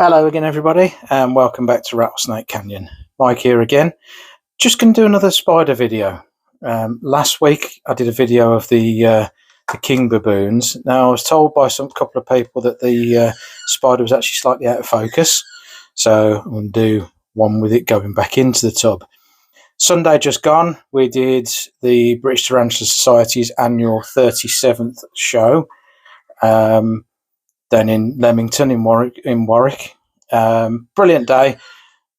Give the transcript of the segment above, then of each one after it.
Hello again, everybody, and welcome back to Rattlesnake Canyon. Mike here again. Just going to do another spider video. Last week I did a video of the king baboons. Now I was told by some couple of people that the spider was actually slightly out of focus, so I'm going to do one with it going back into the tub. Sunday just gone, we did the British Tarantula Society's annual 37th show. Down in Leamington in Warwick. Brilliant day.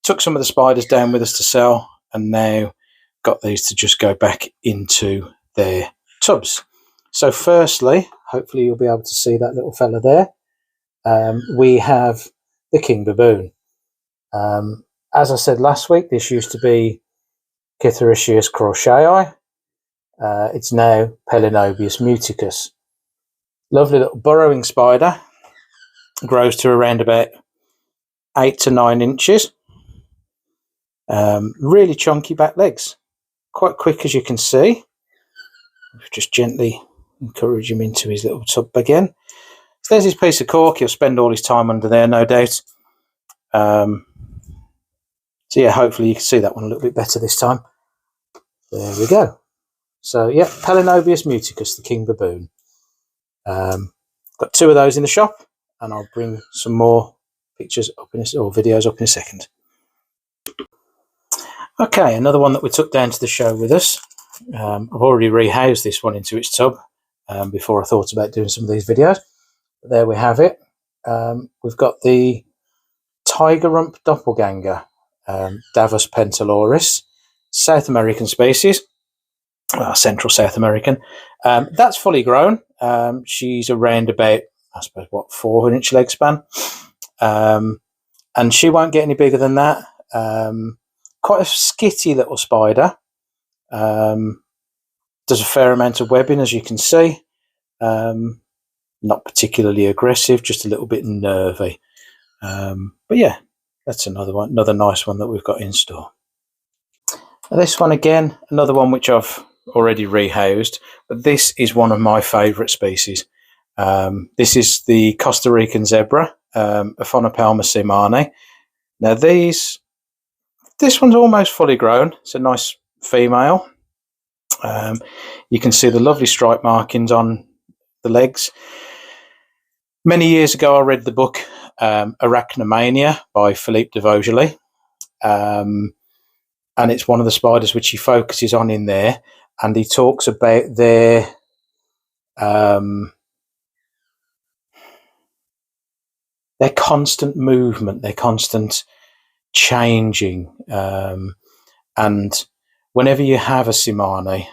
Took some of the spiders down with us to sell, and now got these to just go back into their tubs. So firstly, hopefully you'll be able to see that little fella there. We have the king baboon. As I said last week, this used to be Cythereus craucheii. It's now Pelinobius muticus. Lovely little burrowing spider. Grows to around about 8 to 9 inches. Really chunky back legs. Quite quick, as you can see. Just gently encourage him into his little tub again. So there's his piece of cork. He'll spend all his time under there, no doubt. So yeah, hopefully you can see that one a little bit better this time. There we go. So yeah, Pelinobius muticus, the king baboon. Got 2 of those in the shop, and I'll bring some more pictures up or videos up in a second. Okay, another one that we took down to the show with us. I've already rehoused this one into its tub before I thought about doing some of these videos. But there we have it. We've got the tiger rump doppelganger, Davus pentaloris, South American species, Central South American. That's fully grown. She's around about, I suppose, 4-inch leg span. And she won't get any bigger than that. Quite a skitty little spider. Does a fair amount of webbing, as you can see. Not particularly aggressive, just a little bit nervy. But yeah, that's another nice one that we've got in store. Now this one again, another one which I've already rehoused, but this is one of my favourite species. This is the Costa Rican zebra, Aphonopelma simani. Now this one's almost fully grown. It's a nice female. You can see the lovely stripe markings on the legs. Many years ago I read the book Arachnomania by Philippe de Vogely. And it's one of the spiders which he focuses on in there, and he talks about their constant movement, their constant changing, and whenever you have a simani,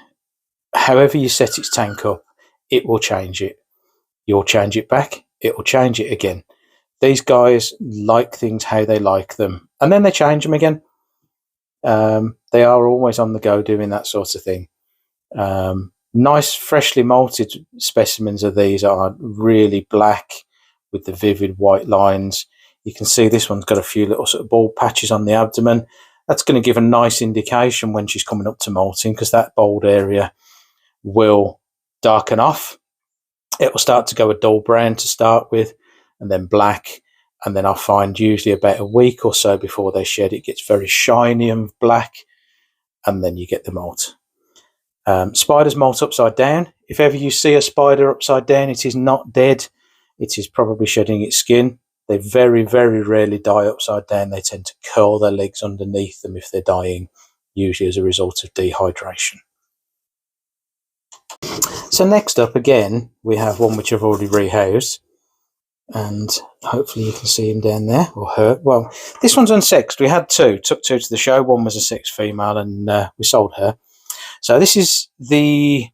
however you set its tank up, it will change it. You'll change it back, it will change it again. These guys like things how they like them, and then they change them again. They are always on the go doing that sort of thing. Nice freshly molted specimens of these are really black with the vivid white lines. You can see this one's got a few little sort of bald patches on the abdomen. That's going to give a nice indication when she's coming up to molting, because that bald area will darken off. It will start to go a dull brown to start with, and then black. And then I find usually about a week or so before they shed, it gets very shiny and black, and then you get the molt. Spiders molt upside down. If ever you see a spider upside down, it is not dead. It is probably shedding its skin. They very, very rarely die upside down. They tend to curl their legs underneath them if they're dying, usually as a result of dehydration. So next up, again, we have one which I've already rehoused. And hopefully you can see him down there, or her. Well, this one's unsexed. We had 2, took 2 to the show. One was a sexed female, and we sold her. So this is the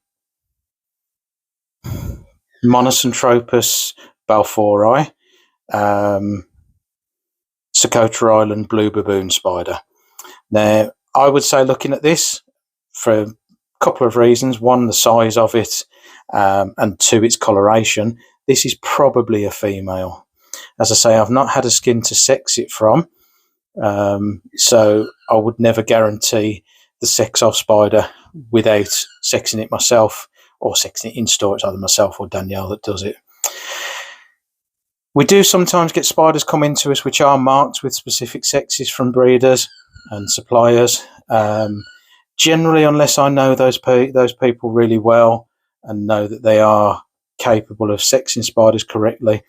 Monocentropas balfouri, Socotra Island blue baboon spider. Now, I would say, looking at this, for a couple of reasons: one, the size of it, and 2, its coloration. This is probably a female. As I say, I've not had a skin to sex it from, so I would never guarantee the sex of spider without sexing it myself, or sexing it in store. It's either myself or Danielle that does it. We do sometimes get spiders come into us which are marked with specific sexes from breeders and suppliers. Generally, unless I know those people really well and know that they are capable of sexing spiders correctly,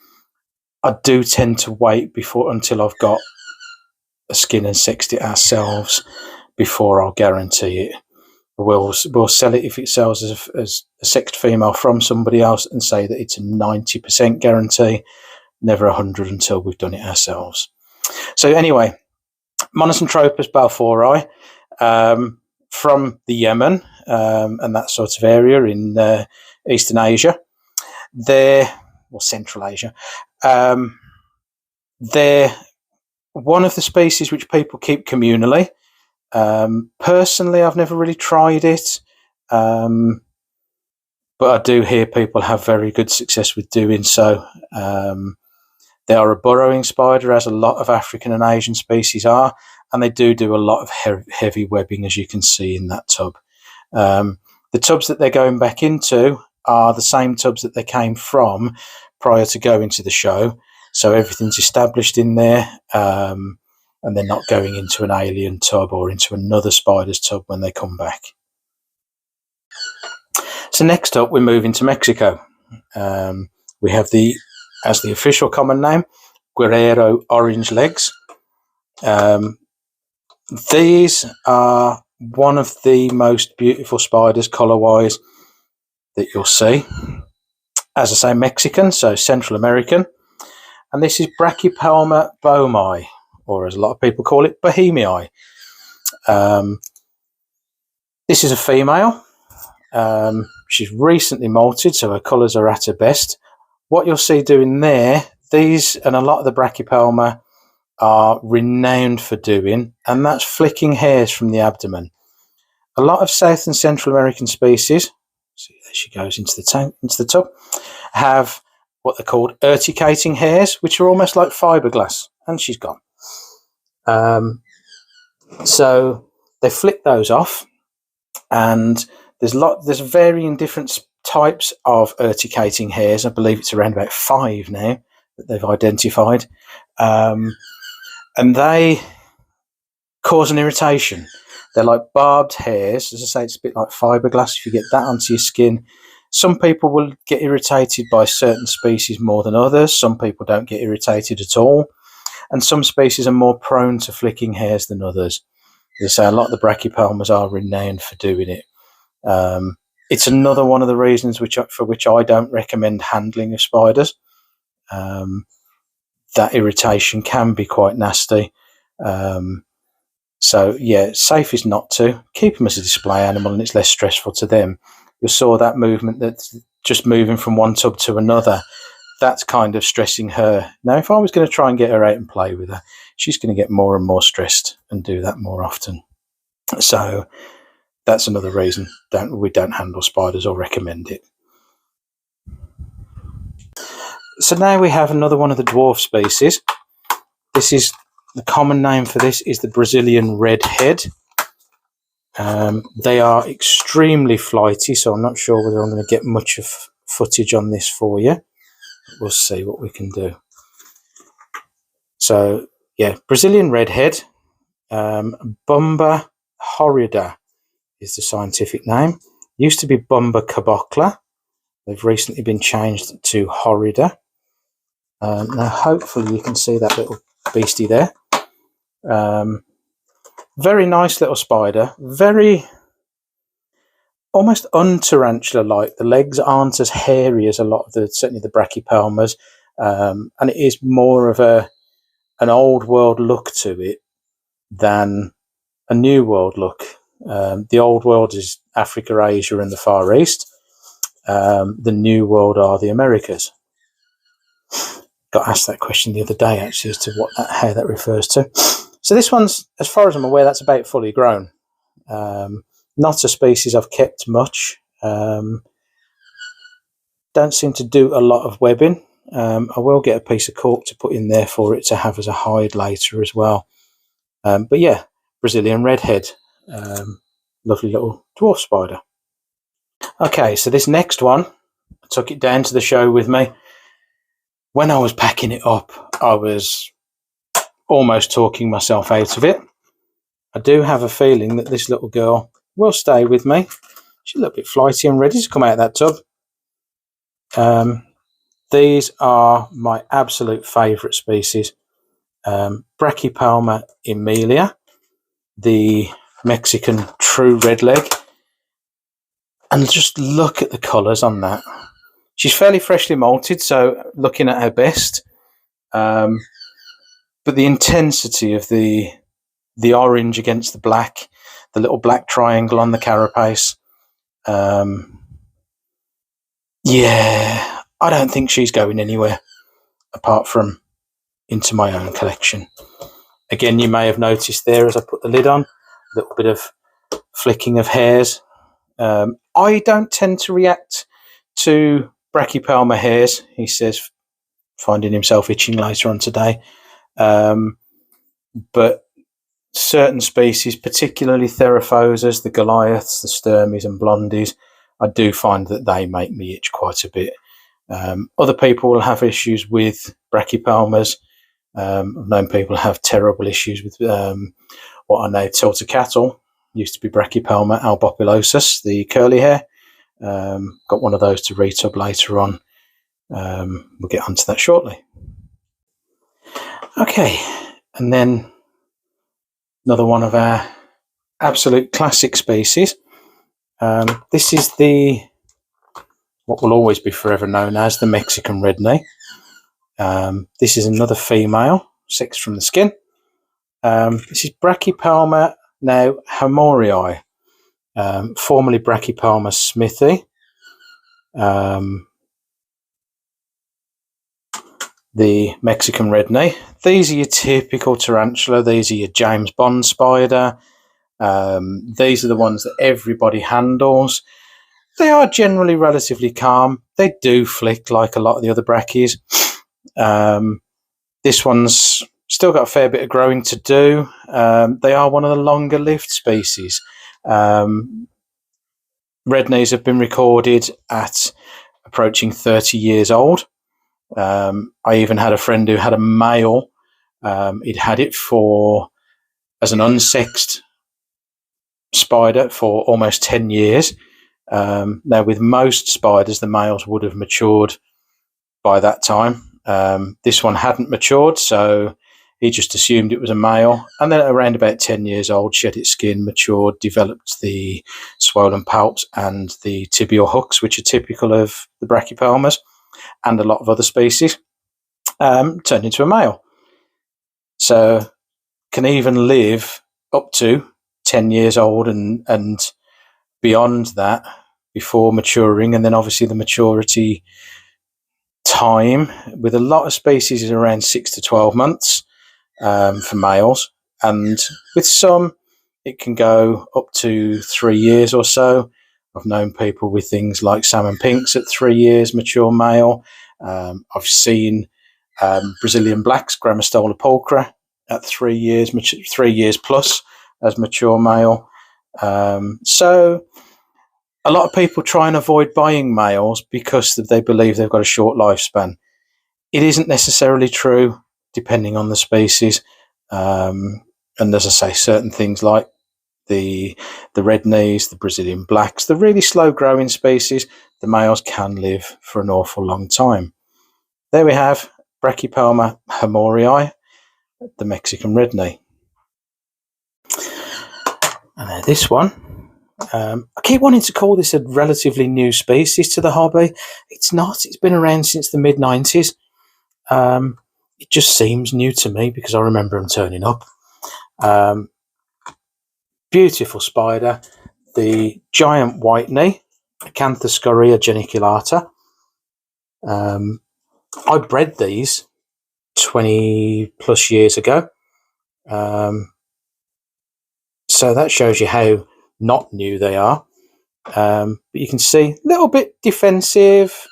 I do tend to wait until I've got a skin and sexed it ourselves before I'll guarantee it. We'll sell it if it sells as a sexed female from somebody else and say that it's a 90% guarantee, never 100 until we've done it ourselves. So anyway, Monosynthropus balfouri, from the Yemen and that sort of area in Eastern Asia. Central Asia. They're one of the species which people keep communally. Personally, I've never really tried it, but I do hear people have very good success with doing so. They are a burrowing spider, as a lot of African and Asian species are, and they do a lot of heavy webbing, as you can see in that tub. The tubs that they're going back into are the same tubs that they came from prior to going to the show, so everything's established in there, and they're not going into an alien tub or into another spider's tub when they come back. So next up, we're moving to Mexico. We have as the official common name, Guerrero orange legs. These are one of the most beautiful spiders colour-wise that you'll see. As I say, Mexican, so Central American. And this is Brachypelma boehmei, or as a lot of people call it, boehmei. This is a female. She's recently molted, so her colours are at her best. What you'll see doing there, these and a lot of the Brachypelma are renowned for doing, and that's flicking hairs from the abdomen. A lot of South and Central American species, see there she goes into the tub, have what they're called urticating hairs, which are almost like fiberglass, and she's gone. So they flick those off, and there's varying different types of urticating hairs. I believe it's around about 5 now that they've identified, and they cause an irritation. They're like barbed hairs. As I say, it's a bit like fiberglass. If you get that onto your skin, some people will get irritated by certain species more than others. Some people don't get irritated at all, and some species are more prone to flicking hairs than others. As I say, a lot of the Brachypelmas are renowned for doing it. It's another one of the reasons for which I don't recommend handling of spiders. That irritation can be quite nasty. So yeah, safe is not to. Keep them as a display animal, and it's less stressful to them. You saw that movement, that's just moving from one tub to another. That's kind of stressing her. Now, if I was going to try and get her out and play with her, she's going to get more and more stressed and do that more often. So that's another reason we don't handle spiders or recommend it. So now we have another one of the dwarf species. This is the common name for this is the Brazilian redhead. They are extremely flighty, so I'm not sure whether I'm going to get much of footage on this for you. We'll see what we can do. So yeah, Brazilian redhead, Bumba horrida is the scientific name. Used to be Bumba cabocla. They've recently been changed to horrida. Now hopefully you can see that little beastie there. Very nice little spider, very almost untarantula-like. The legs aren't as hairy as a lot of certainly the Brachypelmas, and it is more of an old world look to it than a new world look. The old world is Africa, Asia, and the Far East. The new world are the Americas. Got asked that question the other day actually as to how that refers to. So this one's, as far as I'm aware, that's about fully grown. Not a species I've kept much. Don't seem to do a lot of webbing. I will get a piece of cork to put in there for it to have as a hide later as well. But yeah, Brazilian redhead. Lovely little dwarf spider. – Okay, so this next one, I took it down to the show with me. when I was packing it up, I was almost talking myself out of it. I do have a feeling that this little girl will stay with me. She's a little bit flighty and ready to come out of that tub. These are my absolute favourite species. Brachypelma emilia, the Mexican true redleg. And just look at the colours on that. She's fairly freshly molted, so looking at her best. But the intensity of the orange against the black, the little black triangle on the carapace. Yeah, I don't think she's going anywhere apart from into my own collection. Again, you may have noticed there as I put the lid on, a little bit of flicking of hairs. I don't tend to react to Brachypelma hairs, he says, finding himself itching later on today. But certain species, particularly Theraphosas, the Goliaths, the Sturmies and Blondies, I do find that they make me itch quite a bit. Other people will have issues with Brachypelmas. I've known people have terrible issues with what I know tilter cattle, used to be Brachypelma albopilosus, the curly hair. Got one of those to retub later on. We'll get onto that shortly. Okay, and then another one of our absolute classic species. This is what will always be forever known as the Mexican red knee. This is another female, sexed from the skin. This is Brachypelma now Hamorii, formerly Brachypelma smithii. The Mexican red knee. These are your typical tarantula. These are your James Bond spider. These are the ones that everybody handles. They are generally relatively calm. They do flick like a lot of the other brackies. This one's still got a fair bit of growing to do. They are one of the longer lived species. Red knees have been recorded at approaching 30 years old. I even had a friend who had a male. He'd had it as an unsexed spider for almost 10 years. Now, with most spiders, the males would have matured by that time. This one hadn't matured, so he just assumed it was a male. And then around about 10 years old, shed its skin, matured, developed the swollen palps and the tibial hooks, which are typical of the Brachypelmas and a lot of other species, turned into a male. So can even live up to 10 years old and beyond that before maturing. And then obviously the maturity time with a lot of species is around 6 to 12 months for males. And with some, it can go up to 3 years or so. I've known people with things like salmon pinks at 3 years, mature male. I've seen Brazilian blacks, Grammostola pulchra, at 3 years, 3 years plus as mature male. So a lot of people try and avoid buying males because they believe they've got a short lifespan. It isn't necessarily true, depending on the species. And as I say, certain things like the red knees, the Brazilian blacks, the really slow growing species, the males can live for an awful long time. There we have Brachypelma hamorii, the Mexican red knee. And this one, I keep wanting to call this a relatively new species to the hobby. It's not. It's been around since the mid-90s. It just seems new to me because I remember them turning up. Beautiful spider, the giant white knee, Acanthoscoria geniculata. I bred these 20 plus years ago. So that shows you how not new they are. But you can see a little bit defensive,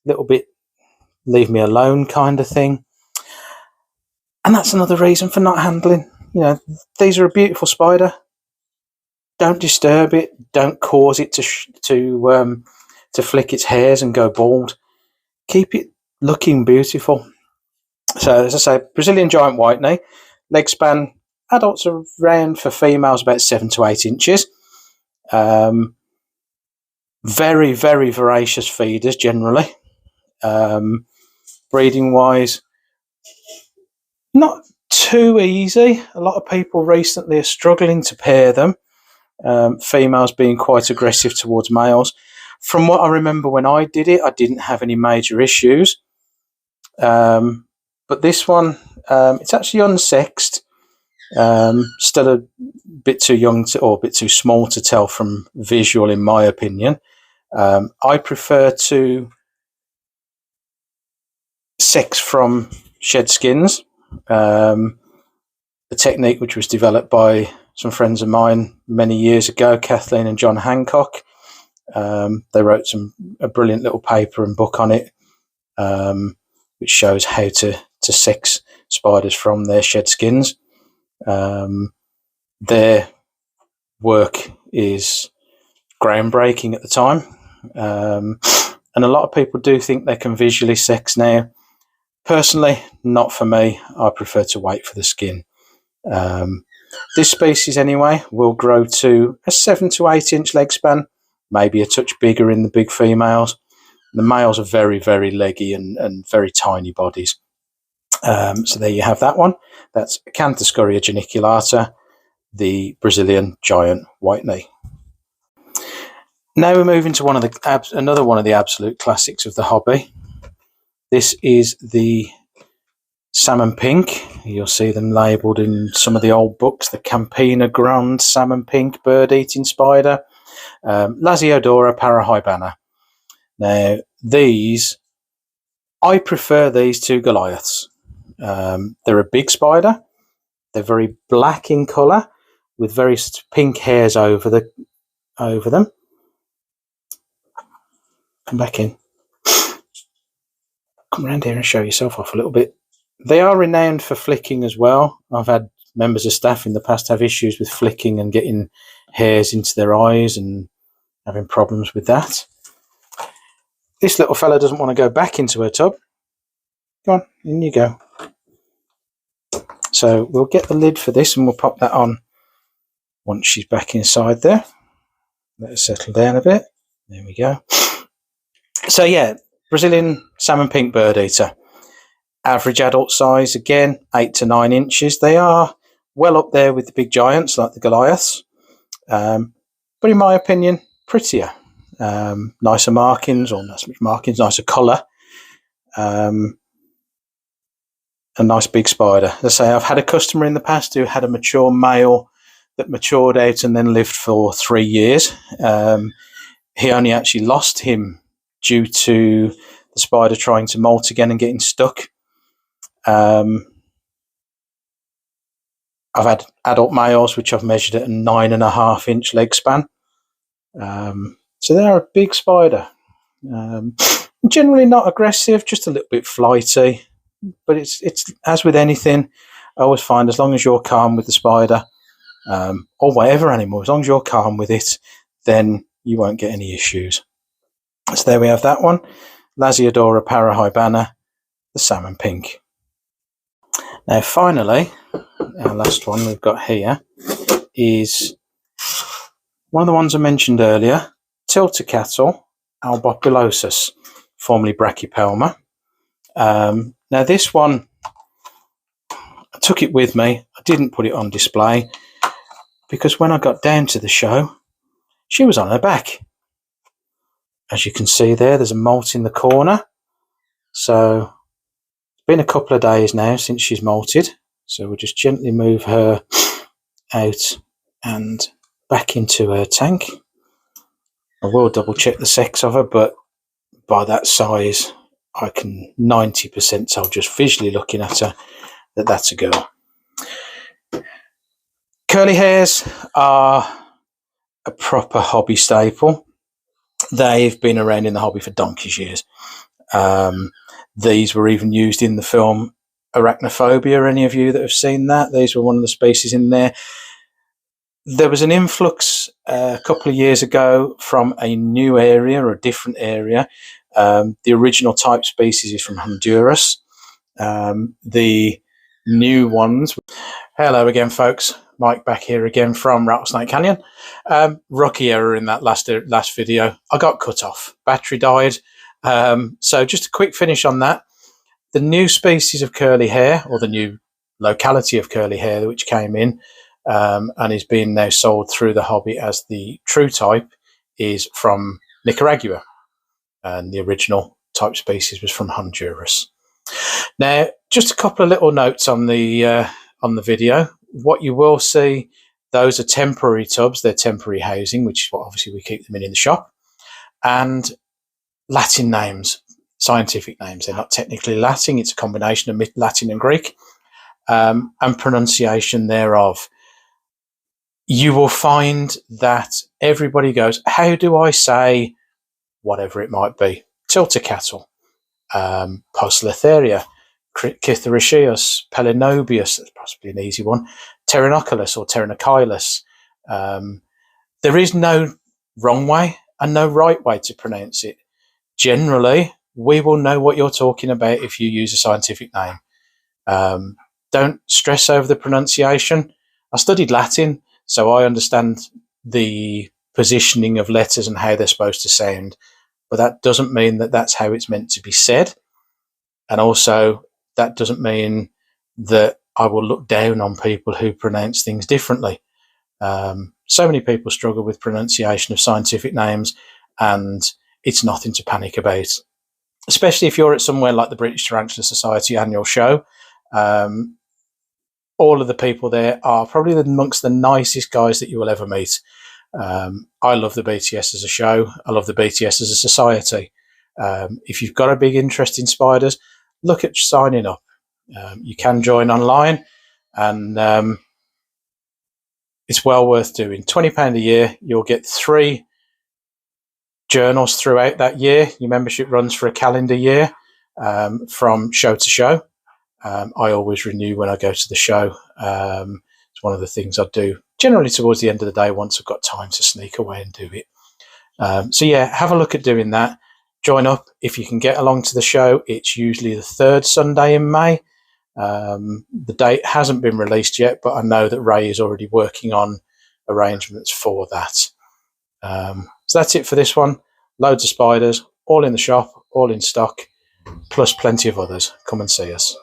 a little bit leave me alone kind of thing. And that's another reason for not handling. You know, these are a beautiful spider. Don't disturb it. Don't cause it to flick its hairs and go bald. Keep it looking beautiful. So as I say, Brazilian giant white knee, leg span, adults are around, for females about 7 to 8 inches. Very, very voracious feeders generally. Breeding wise, not too easy. A lot of people recently are struggling to pair them. Females being quite aggressive towards males. From what I remember when I did it, I didn't have any major issues. But this one, it's actually unsexed. Still a bit too young or a bit too small to tell from visual, in my opinion. I prefer to sex from shed skins, a technique which was developed by some friends of mine many years ago, Kathleen and John Hancock. They wrote a brilliant little paper and book on it, which shows how to sex spiders from their shed skins. Their work is groundbreaking at the time, and a lot of people do think they can visually sex now. Personally, not for me. I prefer to wait for the skin. This species anyway will grow to a 7 to 8 inch leg span, maybe a touch bigger in the big females. The males are very, very leggy and very tiny bodies. So there you have that one. That's Acanthoscoria geniculata, the Brazilian giant white knee. Now we're moving to another one of the absolute classics of the hobby. This is the salmon pink. You'll see them labelled in some of the old books, the Campina Grande salmon pink bird-eating spider, Lasiodora parahybana. Now, I prefer these to Goliaths. They're a big spider. They're very black in colour with very pink hairs over them. Come back in. Come around here and show yourself off a little bit. They are renowned for flicking as well. I've had members of staff in the past have issues with flicking and getting hairs into their eyes and having problems with that. This little fella doesn't want to go back into her tub. Go on, in you go. So we'll get the lid for this and we'll pop that on once she's back inside there. Let her settle down a bit. There we go. So yeah, Brazilian salmon pink bird eater. Average adult size, again, 8 to 9 inches. They are well up there with the big giants like the Goliaths. But in my opinion, prettier. Nicer markings, or not so much markings, nicer colour. A nice big spider. As I say, I've had a customer in the past who had a mature male that matured out and then lived for 3 years. He only actually lost him due to the spider trying to molt again and getting stuck. I've had adult males which I've measured at a 9.5 inch leg span. So they're a big spider. Generally not aggressive, just a little bit flighty. But it's as with anything, I always find as long as you're calm with the spider, or whatever animal, as long as you're calm with it, then you won't get any issues. So there we have that one. Lasiodora parahybana, the salmon pink. Now finally, our last one we've got here is one of the ones I mentioned earlier, Tiltacatl albopilosus, formerly Brachypelma. Now this one, I took it with me. I didn't put it on display because when I got down to the show, she was on her back. As you can see there's a molt in the corner. So it's been a couple of days now since she's molted. So we'll just gently move her out and back into her tank. I will double check the sex of her, but by that size, I can 90% tell just visually looking at her that that's a girl. Curly hairs are a proper hobby staple. They've been around in the hobby for donkey's years. These were even used in the film Arachnophobia. Any of you that have seen that? These were one of the species in there. There was an influx a couple of years ago from a new area or a different area. The original type species is from Honduras. The new ones. Hello again, folks. Mike back here again from Rattlesnake Canyon. Rookie error in that last video. I got cut off. Battery died. So just a quick finish on that. The new species of curly hare, or the new locality of curly hare, which came in and is being now sold through the hobby as the true type, is from Nicaragua, and the original type species was from Honduras. Now, just a couple of little notes on the video. What you will see, those are temporary tubs. They're temporary housing, which is what obviously we keep them in the shop. And Latin names, scientific names. They're not technically Latin. It's a combination of Latin and Greek, and pronunciation thereof. You will find that everybody goes, how do I say whatever it might be? Tilticatl, Postletheria, Cytherichius, Pelinobius, that's possibly an easy one, Pteronoculus or Pteronochilus. There is no wrong way and no right way to pronounce it. Generally, we will know what you're talking about if you use a scientific name. Don't stress over the pronunciation. I studied Latin, so I understand the positioning of letters and how they're supposed to sound, but that doesn't mean that that's how it's meant to be said. And also, that doesn't mean that I will look down on people who pronounce things differently. So many people struggle with pronunciation of scientific names, and it's nothing to panic about, especially if you're at somewhere like the British Tarantula Society annual show. All of the people there are probably amongst the nicest guys that you will ever meet. I love the BTS as a show. I love the BTS as a society. If you've got a big interest in spiders, look at signing up. You can join online, and it's well worth doing. £20 a year. You'll get 3 journals throughout that year. Your membership runs for a calendar year, from show to show. I always renew when I go to the show. It's one of the things I do generally towards the end of the day once I've got time to sneak away and do it. So yeah, have a look at doing that. Join up if you can get along to the show. It's usually the 3rd Sunday in May. The date hasn't been released yet, but I know that Ray is already working on arrangements for that. So that's it for this one. Loads of spiders, all in the shop, all in stock, plus plenty of others. Come and see us.